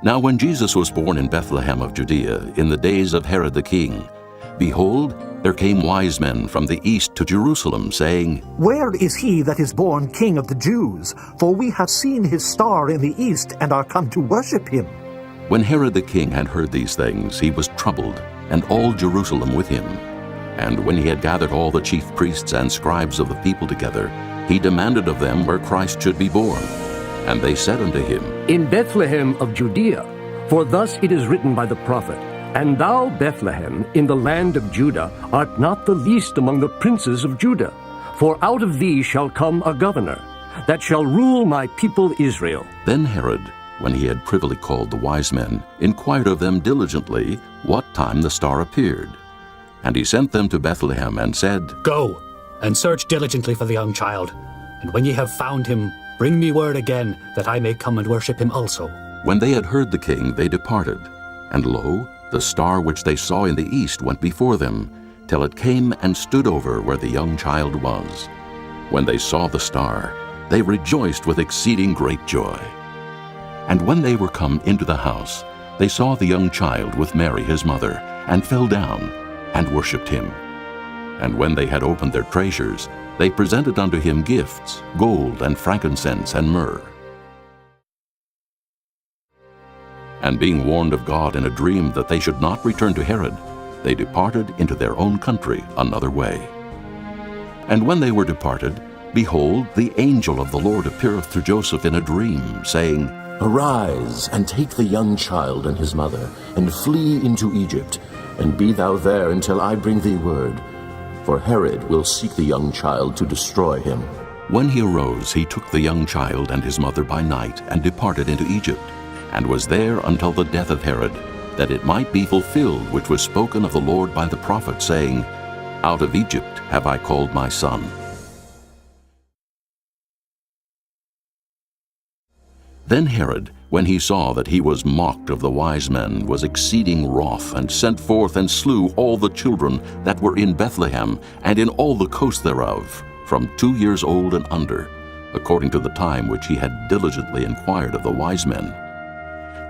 Now when Jesus was born in Bethlehem of Judea in the days of Herod the king, behold, there came wise men from the east to Jerusalem, saying, Where is he that is born King of the Jews? For we have seen his star in the east, and are come to worship him. When Herod the king had heard these things, he was troubled, and all Jerusalem with him. And when he had gathered all the chief priests and scribes of the people together, he demanded of them where Christ should be born. And they said unto him, In Bethlehem of Judea, for thus it is written by the prophet, And thou, Bethlehem, in the land of Judah, art not the least among the princes of Judah. For out of thee shall come a governor, that shall rule my people Israel. Then Herod, when he had privily called the wise men, inquired of them diligently what time the star appeared. And he sent them to Bethlehem, and said, Go, and search diligently for the young child, and when ye have found him, bring me word again, that I may come and worship him also. When they had heard the king, they departed. And lo, the star which they saw in the east went before them, till it came and stood over where the young child was. When they saw the star, they rejoiced with exceeding great joy. And when they were come into the house, they saw the young child with Mary his mother, and fell down, and worshipped him. And when they had opened their treasures, they presented unto him gifts, gold, and frankincense, and myrrh. And being warned of God in a dream that they should not return to Herod, they departed into their own country another way. And when they were departed, behold, the angel of the Lord appeareth to Joseph in a dream, saying, Arise, and take the young child and his mother, and flee into Egypt, and be thou there until I bring thee word. For Herod will seek the young child to destroy him. When he arose, he took the young child and his mother by night, and departed into Egypt, and was there until the death of Herod, that it might be fulfilled which was spoken of the Lord by the prophet, saying, Out of Egypt have I called my son. Then Herod, when he saw that he was mocked of the wise men, was exceeding wroth, and sent forth and slew all the children that were in Bethlehem, and in all the coast thereof, from 2 years old and under, according to the time which he had diligently inquired of the wise men.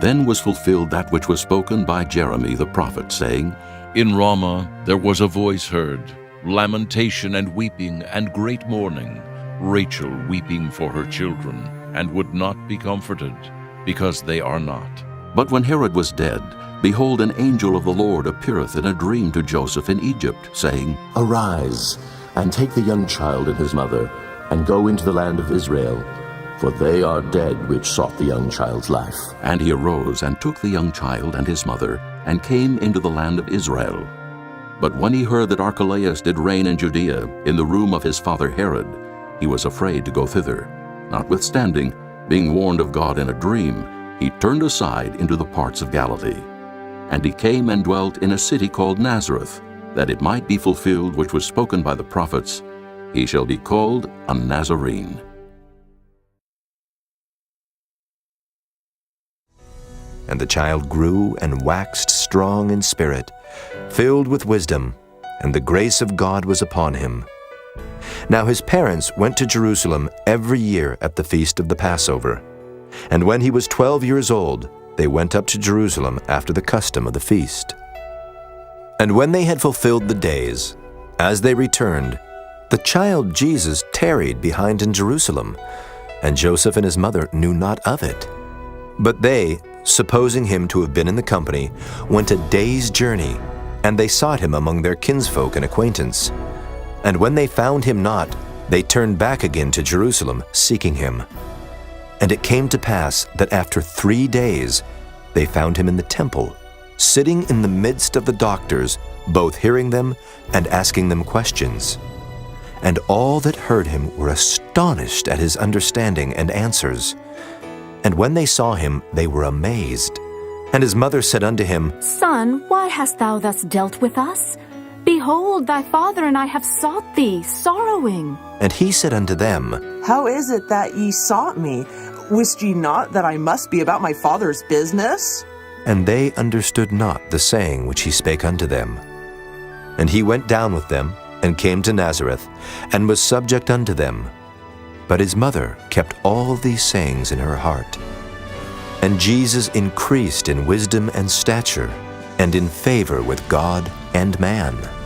Then was fulfilled that which was spoken by Jeremy the prophet, saying, In Ramah there was a voice heard, lamentation and weeping and great mourning, Rachel weeping for her children, and would not be comforted, because they are not. But when Herod was dead, behold, an angel of the Lord appeareth in a dream to Joseph in Egypt, saying, Arise, and take the young child and his mother, and go into the land of Israel, for they are dead which sought the young child's life. And he arose and took the young child and his mother, and came into the land of Israel. But when he heard that Archelaus did reign in Judea, in the room of his father Herod, he was afraid to go thither. Notwithstanding, being warned of God in a dream, he turned aside into the parts of Galilee. And he came and dwelt in a city called Nazareth, that it might be fulfilled which was spoken by the prophets, He shall be called a Nazarene. And the child grew and waxed strong in spirit, filled with wisdom, and the grace of God was upon him. Now his parents went to Jerusalem every year at the feast of the Passover. And when he was 12 years old, they went up to Jerusalem after the custom of the feast. And when they had fulfilled the days, as they returned, the child Jesus tarried behind in Jerusalem, and Joseph and his mother knew not of it. But they, supposing him to have been in the company, went a day's journey, and they sought him among their kinsfolk and acquaintance. And when they found him not, they turned back again to Jerusalem, seeking him. And it came to pass that after 3 days they found him in the temple, sitting in the midst of the doctors, both hearing them and asking them questions. And all that heard him were astonished at his understanding and answers. And when they saw him, they were amazed. And his mother said unto him, Son, why hast thou thus dealt with us? Behold, thy father and I have sought thee, sorrowing. And he said unto them, How is it that ye sought me? Wist ye not that I must be about my father's business? And they understood not the saying which he spake unto them. And he went down with them, and came to Nazareth, and was subject unto them. But his mother kept all these sayings in her heart. And Jesus increased in wisdom and stature, and in favor with God and man.